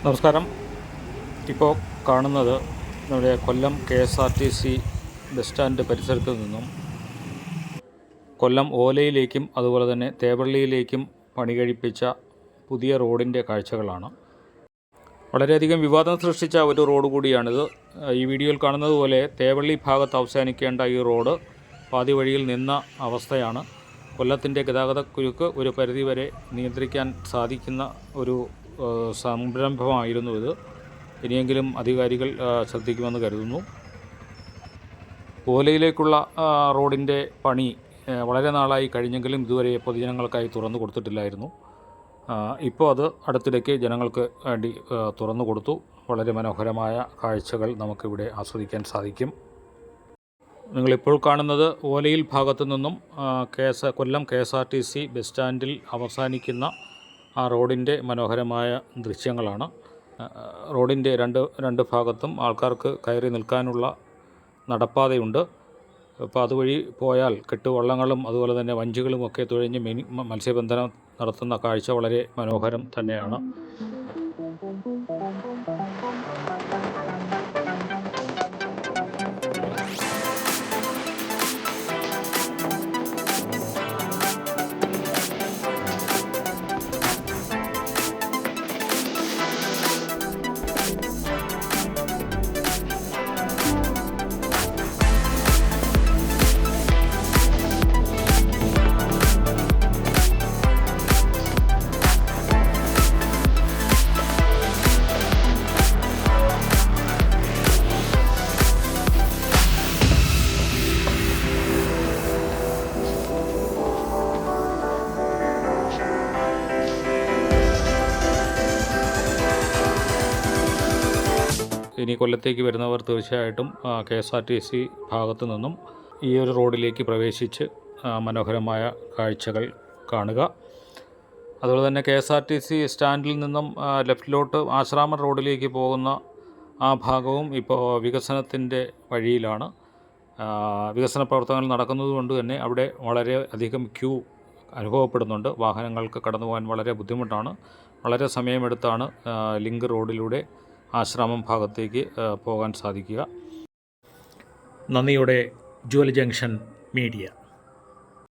നമസ്കാരം. ഇപ്പോൾ കാണുന്നത് നമ്മുടെ കൊല്ലം KSRTC ബസ് സ്റ്റാൻഡ് പരിസരത്ത് നിന്നും കൊല്ലം ഓലയിലേക്കും അതുപോലെ തന്നെ തേവള്ളിയിലേക്കും പണി കഴിപ്പിച്ച പുതിയ റോഡിൻ്റെ കാഴ്ചകളാണ്. വളരെയധികം വിവാദം സൃഷ്ടിച്ച ഒരു റോഡ് കൂടിയാണിത്. ഈ വീഡിയോയിൽ കാണുന്നത് പോലെ തേവള്ളി ഭാഗത്ത് അവസാനിക്കേണ്ട ഈ റോഡ് പാതി വഴിയിൽ നിന്ന അവസ്ഥയാണ്. കൊല്ലത്തിൻ്റെ ഗതാഗതക്കുരുക്ക് ഒരു പരിധിവരെ നിയന്ത്രിക്കാൻ സാധിക്കുന്ന ഒരു സംരംഭമായിരുന്നു ഇത്. ഇനിയെങ്കിലും അധികാരികൾ ശ്രദ്ധിക്കുമെന്ന് കരുതുന്നു. ഓലയിലേക്കുള്ള റോഡിൻ്റെ പണി വളരെ നാളായി കഴിഞ്ഞെങ്കിലും ഇതുവരെ പൊതുജനങ്ങൾക്കായി തുറന്നു കൊടുത്തിട്ടില്ലായിരുന്നു. ഇപ്പോൾ അത് അടുത്തിടയ്ക്ക് ജനങ്ങൾക്ക് വേണ്ടി തുറന്നു കൊടുത്തു. വളരെ മനോഹരമായ കാഴ്ചകൾ നമുക്കിവിടെ ആസ്വദിക്കാൻ സാധിക്കും. നിങ്ങളിപ്പോൾ കാണുന്നത് ഓലയിൽ ഭാഗത്തു നിന്നും കൊല്ലം KSRTC ബസ് സ്റ്റാൻഡിൽ അവസാനിക്കുന്ന ആ റോഡിൻ്റെ മനോഹരമായ ദൃശ്യങ്ങളാണ്. റോഡിൻ്റെ രണ്ട് ഭാഗത്തും ആൾക്കാർക്ക് കയറി നിൽക്കാനുള്ള നടപ്പാതയുണ്ട്. അപ്പോൾ അതുവഴി പോയാൽ കെട്ടുവള്ളങ്ങളും അതുപോലെ തന്നെ വഞ്ചികളും ഒക്കെ തുഴഞ്ഞ് മത്സ്യബന്ധനം നടത്തുന്ന കാഴ്ച വളരെ മനോഹരം തന്നെയാണ്. ഇനി കൊല്ലത്തേക്ക് വരുന്നവർ തീർച്ചയായിട്ടും KSRTC ഭാഗത്തു നിന്നും ഈ ഒരു റോഡിലേക്ക് പ്രവേശിച്ച് മനോഹരമായ കാഴ്ചകൾ കാണുക. അതുപോലെ തന്നെ KSRTC സ്റ്റാൻഡിൽ നിന്നും ലെഫ്റ്റിലോട്ട് ആശ്രാമം റോഡിലേക്ക് പോകുന്ന ആ ഭാഗവും ഇപ്പോൾ വികസനത്തിൻ്റെ വഴിയിലാണ്. വികസന പ്രവർത്തനങ്ങൾ നടക്കുന്നതുകൊണ്ട് തന്നെ അവിടെ വളരെ അധികം ക്യൂ അനുഭവപ്പെടുന്നുണ്ട്. വാഹനങ്ങൾക്ക് കടന്നു പോകാൻ വളരെ ബുദ്ധിമുട്ടാണ്. വളരെ സമയമെടുത്താണ് ലിങ്ക് റോഡിലൂടെ ആശ്രാമം ഭാഗത്തേക്ക് പോകാൻ സാധിക്കുക. നന്ദിയോടെ ജുവൽ ജംഗ്ഷൻ മീഡിയ.